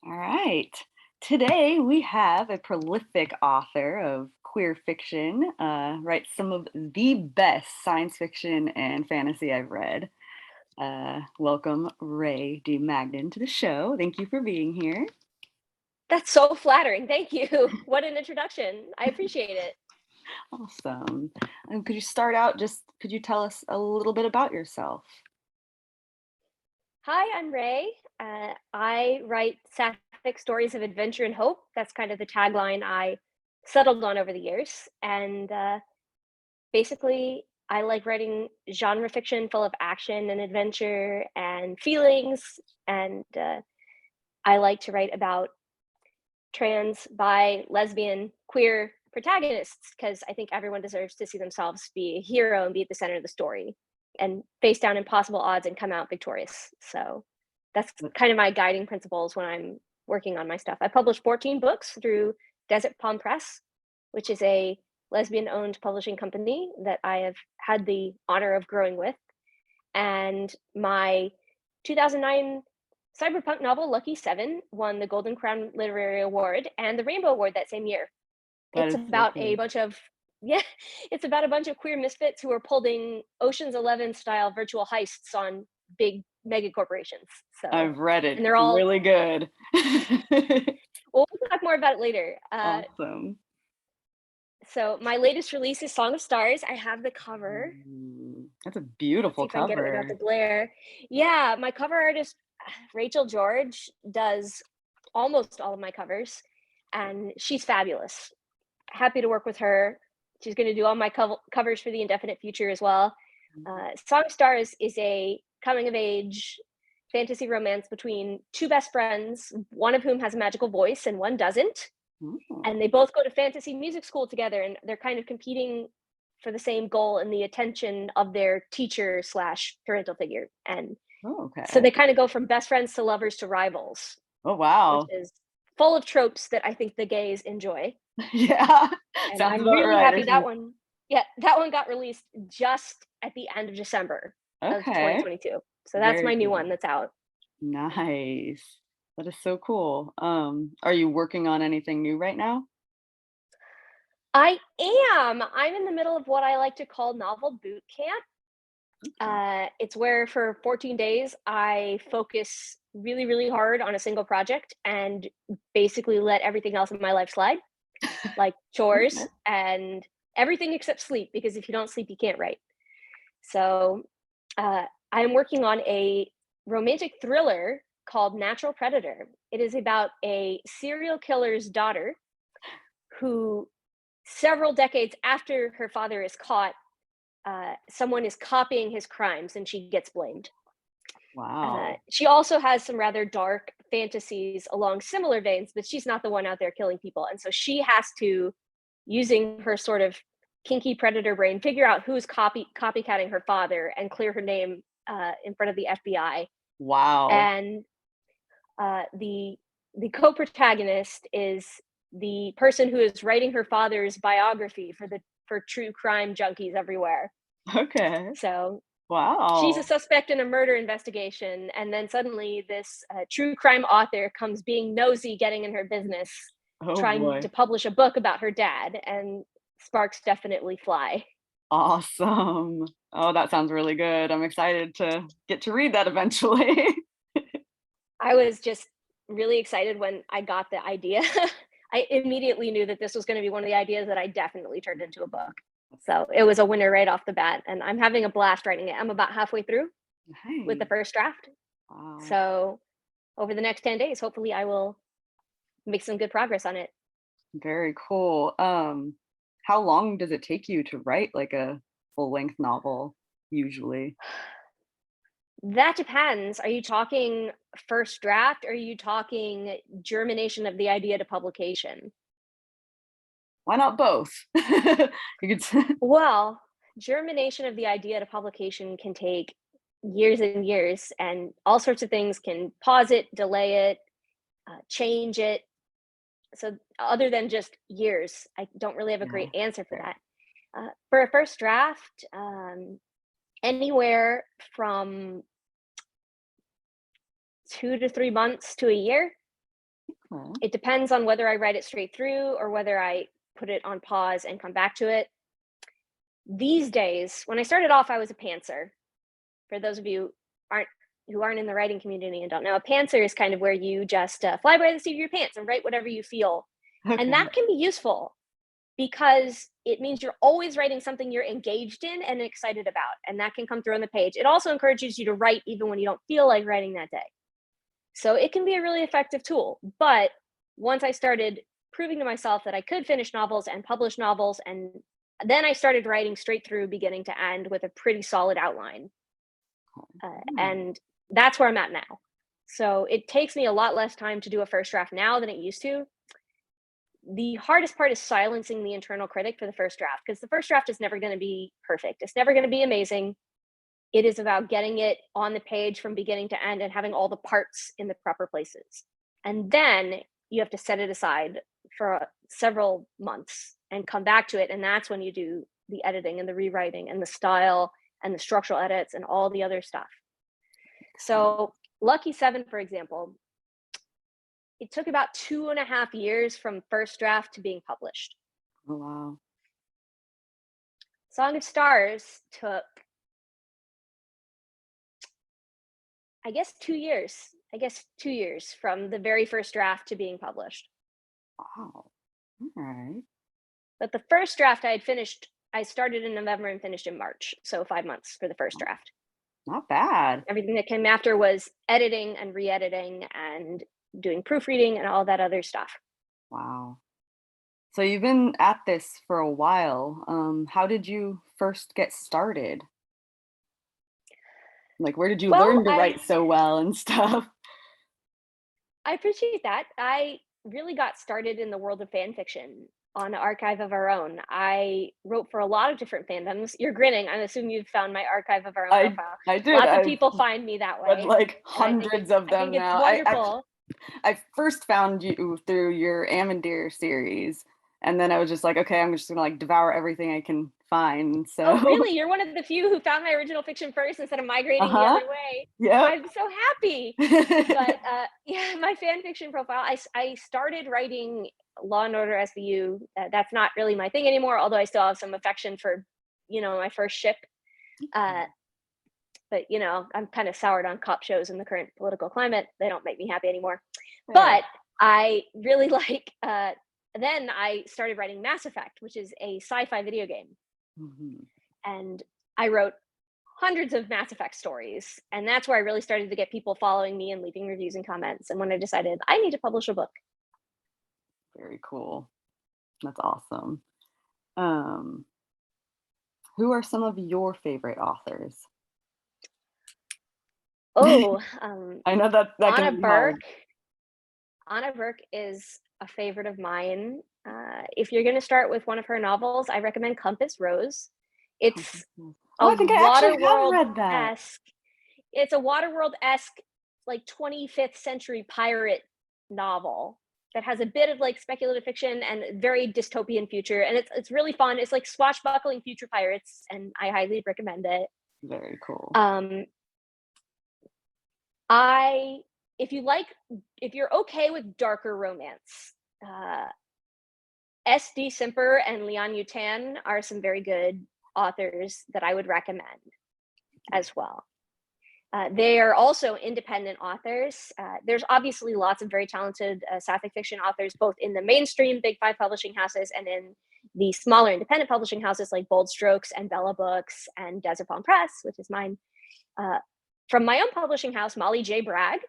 All right. Today we have a prolific author of queer fiction, writes some of the best science fiction and fantasy I've read. Welcome, Rae D. Magdon, to the show. Thank you for being here. That's so flattering. Thank you. What an introduction. I appreciate it. Awesome. Could you start out could you tell us a little bit about yourself? Hi, I'm Ray. I write sapphic stories of adventure and hope. That's kind of the tagline I settled on over the years. And basically, I like writing genre fiction full of action and adventure and feelings. And I like to write about trans, bi, lesbian, queer protagonists because I think everyone deserves to see themselves be a hero and be at the center of the story and face down impossible odds and come out victorious. So that's kind of my guiding principles when I'm working on my stuff. I published 14 books through Desert Palm Press, which is a lesbian owned publishing company that I have had the honor of growing with. And my 2009 cyberpunk novel Lucky Seven won the Golden Crown Literary Award and the Rainbow Award that same year. That It's is so about a cool. bunch of yeah, it's about a bunch of queer misfits who are pulling Ocean's 11 style virtual heists on big mega corporations. So, I've read it. and they're It's all really good. well, we'll talk more about it later. Awesome. So my latest release is Song of Stars. I have the cover. That's a Let's see beautiful if I can get it without the cover. glare. Yeah, my cover artist, Rachel George, does almost all of my covers, and she's fabulous. Happy to work with her. She's going to do all my covers for the indefinite future as well. Song of Stars is a coming of age fantasy romance between two best friends, one of whom has a magical voice and one doesn't. Oh, And they both go to fantasy music school together, and they're kind of competing for the same goal and the attention of their teacher slash parental figure. And oh, so okay. they kind of go from best friends to lovers to rivals, Oh, which wow. is full of tropes that I think the gays enjoy. Yeah, And sounds I'm about really right. happy that one yeah, that one got released just at the end of December of Okay, 2022. So that's very my new cool. one that's out. Nice. That is so cool. Are you working on anything new right now? I am. I'm in the middle of what I like to call novel boot camp. Okay. It's where for 14 days I focus really, really hard on a single project and basically let everything else in my life slide, like chores Okay. and everything except sleep, because if you don't sleep, you can't write. So I am working on a romantic thriller called Natural Predator. It is about a serial killer's daughter who, several decades after her father is caught, someone is copying his crimes and she gets blamed. Wow. She also has some rather dark fantasies along similar veins, but she's not the one out there killing people. And so she has to, using her sort of kinky predator brain, figure out who's copycatting her father and clear her name in front of the FBI. Wow. And the co-protagonist is the person who is writing her father's biography for true crime junkies everywhere. Okay. So she's a Wow. suspect in a murder investigation, and then suddenly this true crime author comes being nosy, getting in her business, Oh trying to boy. publish a book about her dad, and sparks definitely fly. Awesome. Oh, that sounds really good. I'm excited to get to read that eventually. I was just really excited when I got the idea. I immediately knew that this was going to be one of the ideas that I definitely turned into a book. So it was a winner right off the bat, and I'm having a blast writing it. I'm about halfway through with the Nice. first draft. Wow. So over the next 10 days, hopefully I will make some good progress on it. Very cool. How long does it take you to write like a full-length novel usually? That depends. Are you talking first draft? Or are you talking germination of the idea to publication? Why not both? You could s Well, germination of the idea to publication can take years and years, and all sorts of things can pause it, delay it, change it. So, other than just years, I don't really have a Yeah, great answer for fair. that. For a first draft, anywhere from 2 to 3 months to a year. Okay. It depends on whether I write it straight through or whether I put it on pause and come back to it. These days, when I started off, I was a pantser. For those of you aren't who aren't in the writing community and don't know, a pantser is kind of where you just fly by the seat of your pants and write whatever you feel, and Okay. that can be useful because it means you're always writing something you're engaged in and excited about, and that can come through on the page. It also encourages you to write even when you don't feel like writing that day. So it can be a really effective tool. But once I started proving to myself that I could finish novels and publish novels, and then I started writing straight through beginning to end with a pretty solid outline. Hmm. And that's where I'm at now. So it takes me a lot less time to do a first draft now than it used to. The hardest part is silencing the internal critic for the first draft because the first draft is never going to be perfect. It's never going to be amazing. It is about getting it on the page from beginning to end and having all the parts in the proper places. And then you have to set it aside for several months and come back to it. And that's when you do the editing and the rewriting and the style and the structural edits and all the other stuff. So, Lucky Seven, for example, it took about 2.5 years from first draft to being published. Oh, wow. Song of Stars took, I guess, 2 years. I guess 2 years from the very first draft to being published. Wow. All right. But the first draft I had finished, I started in November and finished in March. So 5 months for the first draft. Not bad. Everything that came after was editing and re editing and doing proofreading and all that other stuff. Wow. So you've been at this for a while. How did you first get started? Like, where did you Well, learn to write so well and stuff? I appreciate that. I really got started in the world of fan fiction on Archive of Our Own. I wrote for a lot of different fandoms. You're grinning. I'm assuming you've found my Archive of Our Own I profile. I did. Lots of I've people find me that read way, like and I think hundreds of them it's now. wonderful. I first found you through your Amandeer series, and then I was just like, okay, I'm just gonna like devour everything I can find. Oh, So, really? You're one of the few who found my original fiction first instead of migrating the uh-huh. other way. Yep. I'm so happy. But yeah, my fan fiction profile. I started writing Law and Order SVU. That's not really my thing anymore. Although I still have some affection for, my first ship. Uh, but I'm kind of soured on cop shows in the current political climate. They don't make me happy anymore. Fair. But I really like. Then I started writing Mass Effect, which is a sci-fi video game, Mhm. and I wrote hundreds of Mass Effect stories, and that's where I really started to get people following me and leaving reviews and comments. And when I decided I need to publish a book. Very cool. That's awesome. Um, who are some of your favorite authors? Oh, I know that that Anna can be hard. Burke. Anna Burke is a favorite of mine. If you're going to start with one of her novels, I recommend Compass Rose. It's Compasses. a Oh, I think I actually have Waterworld read that. esque. It's a Waterworld esque, like 25th century pirate novel that has a bit of like speculative fiction and very dystopian future, and it's really fun. It's like swashbuckling future pirates, and I highly recommend it. Very cool. Um, I if you like if you're okay with darker romance, uh, SD Simper and Leon Yutan are some very good authors that I would recommend as well. They are also independent authors. There's obviously lots of very talented sapphic fiction authors, both in the mainstream big five publishing houses and in the smaller independent publishing houses like Bold Strokes and Bella Books and Desert Palm Press, which is mine. Uh, from my own publishing house, Molly J. Bragg,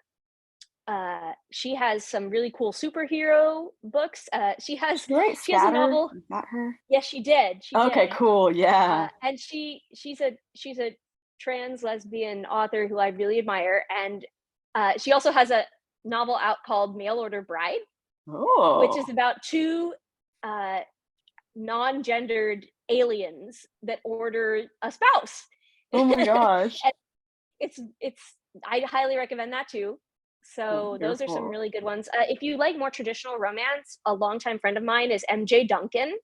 she has some really cool superhero books. She write she has a Scatter? novel. Is that her? Yes, she did. She Okay, did. cool. Yeah. And she's a trans lesbian author who I really admire, and she also has a novel out called Mail Order Bride, which is Oh. about two uh, non-gendered aliens that order a spouse. Oh my gosh. And it's I highly recommend that too. So those are some Wonderful. really good ones. If you like more traditional romance, a longtime friend of mine is MJ Duncan,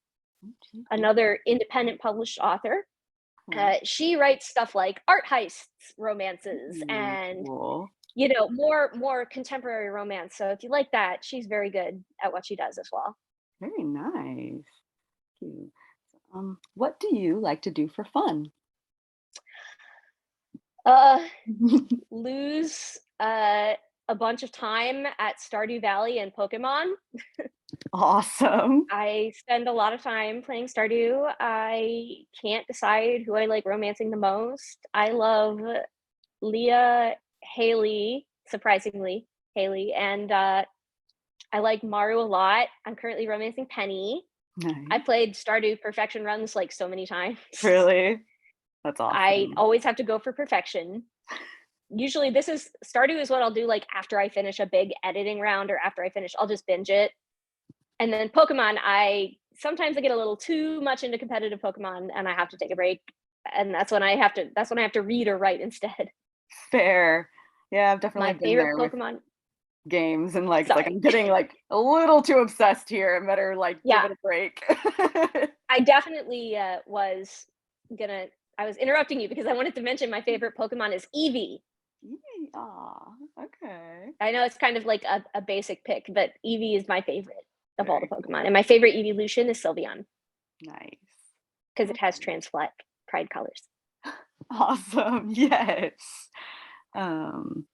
Okay. another independent published author. She writes stuff like art heists, romances, Ooh, and cool. more contemporary romance. So if you like that, she's very good at what she does as well. Very nice. Cute. What do you like to do for fun? Uh, lose a bunch of time at Stardew Valley and Pokemon. Awesome. I spend a lot of time playing Stardew. I can't decide who I like romancing the most. I love Leah, Haley, surprisingly, Haley, and I like Maru a lot. I'm currently romancing Penny. I Nice. played Stardew Perfection runs like so many times. Really? That's I awesome. always have to go for perfection. Usually this is Stardew is what I'll do like after I finish a big editing round or after I finish, I'll just binge it. And then Pokemon, I sometimes I get a little too much into competitive Pokemon and I have to take a break. And that's when I have to read or write instead. Fair. Yeah, I've definitely My been favorite there with Pokemon, games and, like, it's like, sorry. I'm getting, like, a little too obsessed here. I better, like, give Yeah, it a break. I definitely gonna I was interrupting you because I wanted to mention my favorite Pokemon is Eevee. Yay, aw, okay. I know it's kind of like a basic pick, but Eevee is my favorite of all the Very Pokemon. cool. And my favorite evolution is Sylveon Nice. because it has Okay. Transflat Pride colors. Awesome, yes. Um,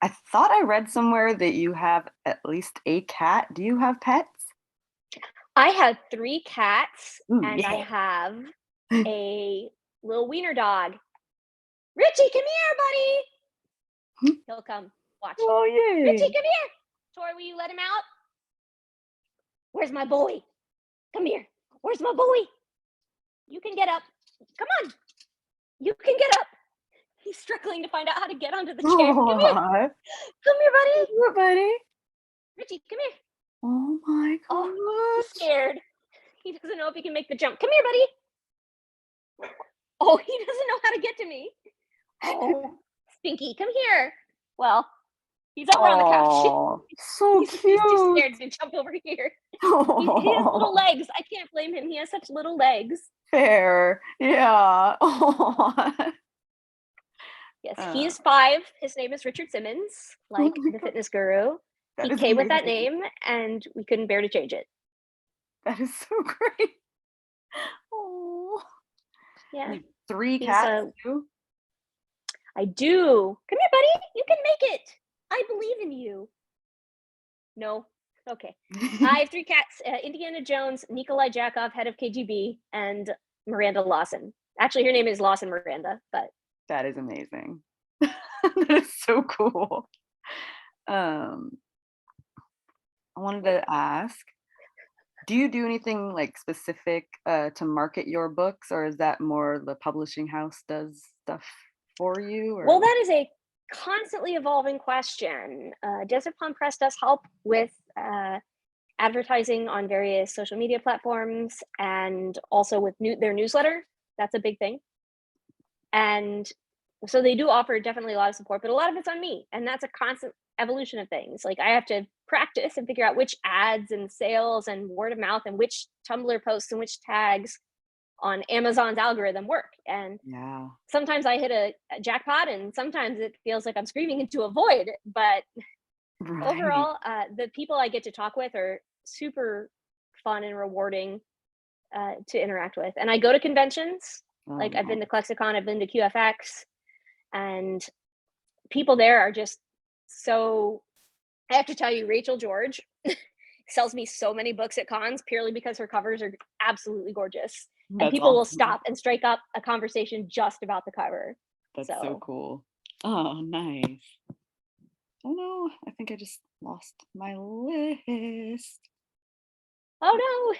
I thought I read somewhere that you have at least a cat. Do you have pets? I have 3 cats Ooh, and I yeah. have a little wiener dog. Richie, come here, buddy. He'll come. Watch. Oh, Richie, yay. come here. Tori, will you let him out? Where's my boy? Come here. Where's my boy? You can get up. Come on. You can get up. He's struggling to find out how to get onto the chair. Come here. Aw, Come here, buddy. what, buddy? Richie, come here. Oh my Oh, he's gosh. scared. He doesn't know if he can make the jump. Come here, buddy. Oh, he doesn't know how to get to me. Oh, Stinky, come here. Well, he's over on the couch. Oh, so He's too cute. scared to jump over here. He has little Oh, legs. I can't blame him. He has such little legs. fair. Yeah. Oh, Yes, he uh, is 5. His name is Richard Simmons, oh like my the god, fitness guru. that He is came with that amazing. name, and we couldn't bear to change it. That is so great. Oh, Yeah, you 3 he's cats too? I do. Come here, buddy. You can make it. I believe in you. No. Okay. I have 3 cats: Indiana Jones, Nikolai Jakov, head of KGB, and Miranda Lawson. Actually, her name is Lawson Miranda, but That is amazing. That is so cool. Um, I wanted to ask, do you do anything, like, specific, to market your books, or is that more the publishing house does stuff for you, well, or that is a constantly evolving question. Desert Pond Press does help with advertising on various social media platforms and also with their newsletter. That's a big thing. And so they do offer definitely a lot of support, but a lot of it's on me. And that's a constant evolution of things. Like I have to practice and figure out which ads and sales and word of mouth and which Tumblr posts and which tags on Amazon's algorithm work. And yeah. sometimes I hit a jackpot and sometimes it feels like I'm screaming into a void. But Right. overall, the people I get to talk with are super fun and rewarding to interact with. And I go to conventions. Oh, Like I've been nice. to ClexaCon, I've been to QFX, and people there are just so. I have to tell you, Rachel George sells me so many books at cons purely because her covers are absolutely gorgeous, and That's people will awesome. stop and strike up a conversation just about the cover. That's so So, cool. Oh, nice. Oh, no, I think I just lost my list. oh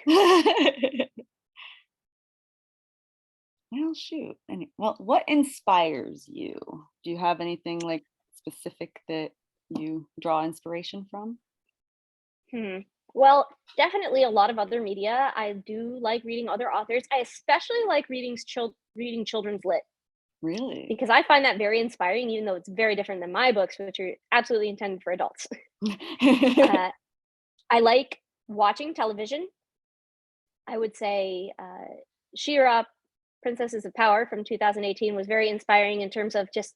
Well, shoot. Well, what inspires you? Do you have anything, like, specific that you draw inspiration from? no, well, definitely a lot of other media. I do like reading other authors. I especially like reading children's lit Really? because I find that very inspiring, even though it's very different than my books, which are absolutely intended for adults. uh, I like watching television. I would say She-Ra, Princesses of Power from 2018 was very inspiring in terms of just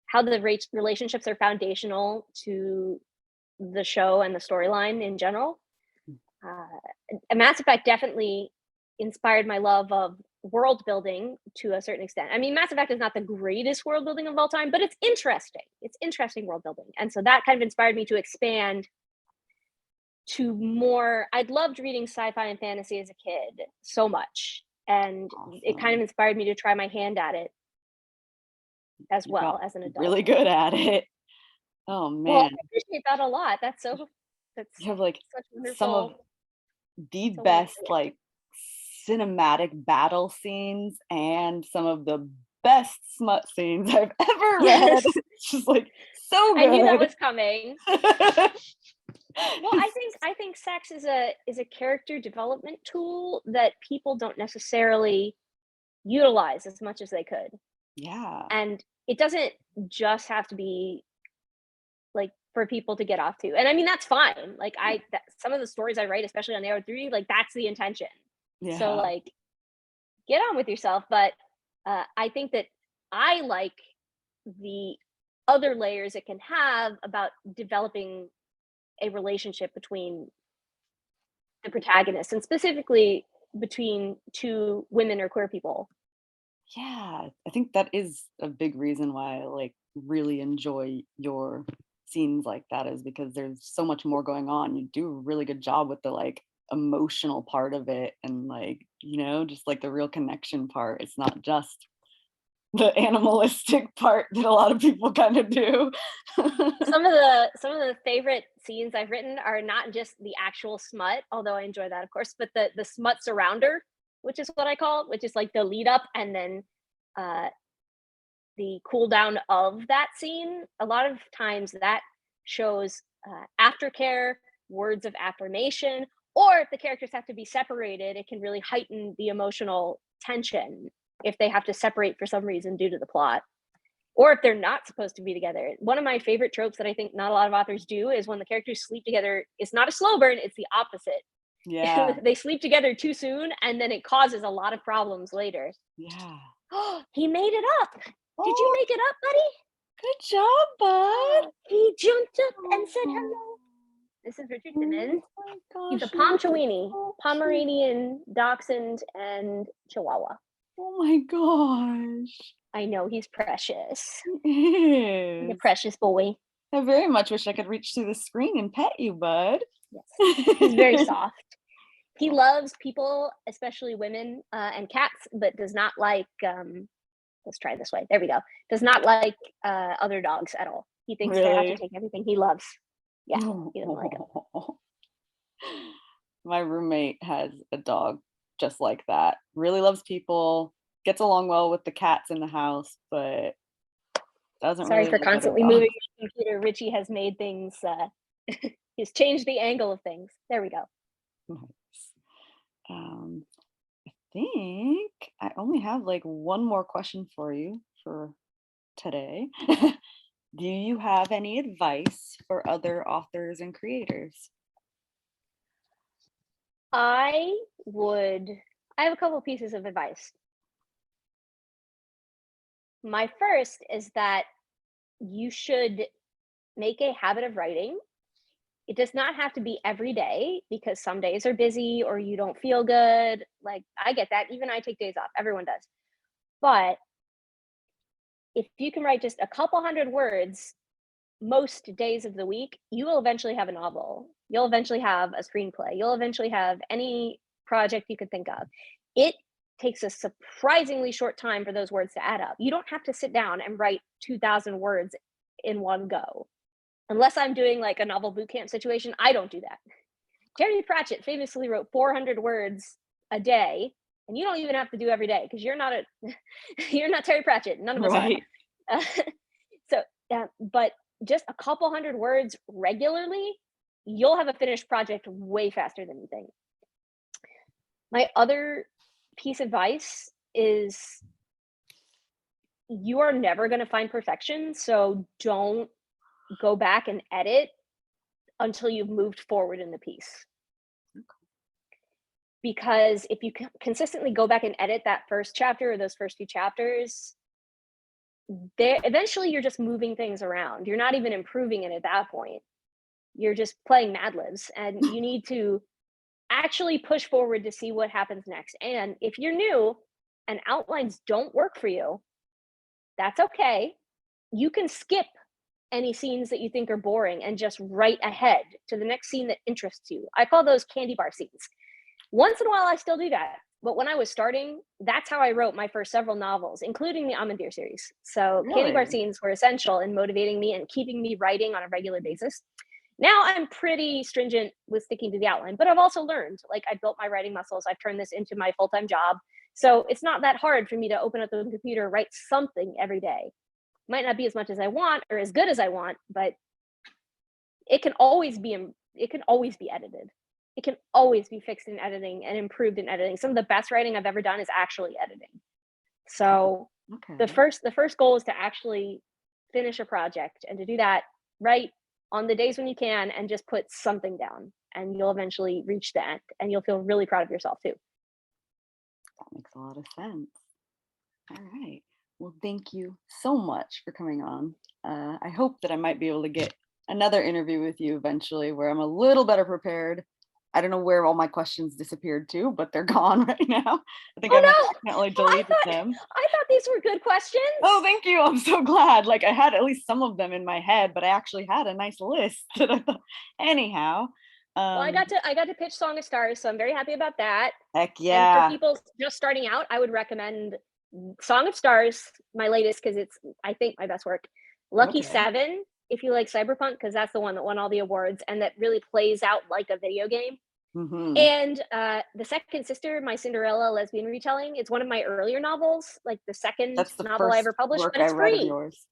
how the relationships are foundational to the show and the storyline in general. Mass Effect definitely inspired my love of world building to a certain extent. I mean, Mass Effect is not the greatest world building of all time, but it's interesting. It's interesting world building. And so that kind of inspired me to expand to more. I'd loved reading sci-fi and fantasy as a kid so much. And it kind of Awesome. inspired me to try my hand at it as You got well as an adult. really good at it. Oh Well, man, I appreciate that a lot. That's you have like such some of wonderful, the so wonderful. best like cinematic battle scenes and some of the best smut scenes I've ever read. Yes, It's just like so I knew that good. was coming. Well, I think sex is a character development tool that people don't necessarily utilize as much as they could. Yeah. And it doesn't just have to be like for people to get off to. And I mean that's fine. Like some of the stories I write, especially on AO3, like that's the intention. So Yeah. like get on with yourself, but I think that I like the other layers it can have about developing a relationship between the protagonist and specifically between two women or queer people. Yeah, I think that is a big reason why I like really enjoy your scenes like that is because there's so much more going on. You do a really good job with the like emotional part of it and like, just like the real connection part. It's not just the animalistic part that a lot of people kind of do. Some of the favorite scenes I've written are not just the actual smut, although I enjoy that of course, but the smut surrounder, which is what I call it, which is like the lead up and then uh the cool down of that scene. A lot of times that shows aftercare, words of affirmation, or if the characters have to be separated, it can really heighten the emotional tension if they have to separate for some reason due to the plot. Or if they're not supposed to be together. One of my favorite tropes that I think not a lot of authors do is when the characters sleep together, it's not a slow burn, it's the Yeah. opposite. They sleep together too soon and then it causes a lot of problems later. Yeah. Oh, he made it up. Did you Oh, make it up, buddy? good job, bud. Oh, he jumped up and said Oh, hello. This is Richard oh Simmons. my He's a gosh, you're Pomchawini, so cute. Pomeranian, Dachshund, and Chihuahua. Oh my gosh. I know he's precious. He He's a is. precious boy. I very much wish I could reach through the screen and pet you, bud. Yes, he's very soft. He loves people, especially women and cats, but does not like. Let's try this way. There we go. Does not like other dogs at all. He thinks they have to Really? take everything he loves. Yeah, he doesn't like them. My roommate has a dog just like that. Really loves people, gets along well with the cats in the house, but doesn't Sorry really for like other constantly moving dogs. my computer. Richie has made things. He's changed the angle of things. There we go. Nice. Um, think I only have like one more question for you for today. Do you have any advice for other authors and creators? I would. I have a couple pieces of advice. My first is that you should make a habit of writing. It does not have to be every day because some days are busy or you don't feel good. Like, I get that. Even I take days off. Everyone does. But if you can write just a couple hundred words most days of the week, you will eventually have a novel. You'll eventually have a screenplay. You'll eventually have any project you could think of. It takes a surprisingly short time for those words to add up. You don't have to sit down and write 2,000 words in one go. Unless I'm doing like a novel boot camp situation, I don't do that. Terry Pratchett famously wrote 400 words a day, and you don't even have to do every day because you're not a you're not Terry Pratchett. None of us are. Right. Uh, so, but just a couple hundred words regularly, you'll have a finished project way faster than you think. My other piece of advice is you are never going to find perfection. So don't go back and edit until you've moved forward in the piece. because if you consistently go back and edit that first chapter or those first few chapters, there eventually you're just moving things around. You're not even improving it at that point. You're just playing Mad Libs, and you need to actually push forward to see what happens next. And if you're new and outlines don't work for you, that's okay. You can skip any scenes that you think are boring and just write ahead to the next scene that interests you. I call those candy bar scenes. Once in a while, I still do that. But when I was starting, that's how I wrote my first several novels, including the Amandir series. So candy bar Really? scenes were essential in motivating me and keeping me writing on a regular basis. Now I'm pretty stringent with sticking to the outline, but I've also learned, like, I built my writing muscles. I've turned this into my full-time job. So it's not that hard for me to open up the computer, write something every day. Might not be as much as I want or as good as I want, but it can always be it can always be edited. It can always be fixed in editing and improved in editing. Some of the best writing I've ever done is actually editing. So Okay. the first goal is to actually finish a project, and to do that right on the days when you can, and just put something down, and you'll eventually reach the end and you'll feel really proud of yourself too. That makes a lot of sense. All right. Well, thank you so much for coming on. I hope that I might be able to get another interview with you eventually where I'm a little better prepared. I don't know where all my questions disappeared to, but they're gone right now. I think Oh I might no, have accidentally well, deleted them. I thought these were good Oh, questions. thank you. I'm so glad. Like I had at least some of them in my head, but I actually had a nice list that I thought. Anyhow, Well, um, I got to pitch Song of Stars, so I'm very happy about that. heck And for yeah. people just starting out, I would recommend Song of Stars, my latest, because it's, I think, my best work. Lucky Okay. Seven, if you like cyberpunk, because that's the one that won all the awards and that really plays out like a video game. Hmm. And The Second Sister, my Cinderella lesbian retelling, it's one of my earlier novels, like the second That's the novel I first ever published, work but I it's read of free. yours.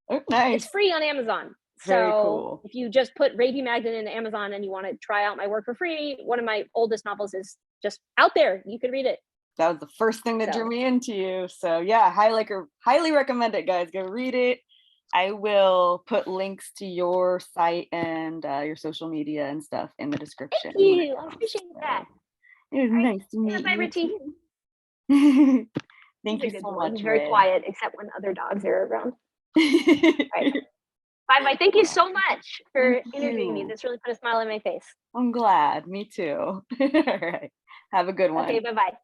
Oh, It's nice. free on Amazon. Very So cool. if you just put Rae D Magdon into Amazon and you want to try out my work for free, one of my oldest novels is just out there. You can read it. That was the first thing that drew So me into you. So yeah, highly recommend it, guys. Go read it. I will put links to your site and your social media and stuff in the thank description when it you. I goes. appreciate that. So it was All right. nice to Say meet bye, you Richie. too. He's Thank a you good so boy. much, He's very Ray. quiet, except when other dogs are around. All right. Bye bye. Thank you so much Thank for interviewing me. you. This really put a smile on my face. I'm glad. Me too. All right. Have a good Okay. one. Bye bye.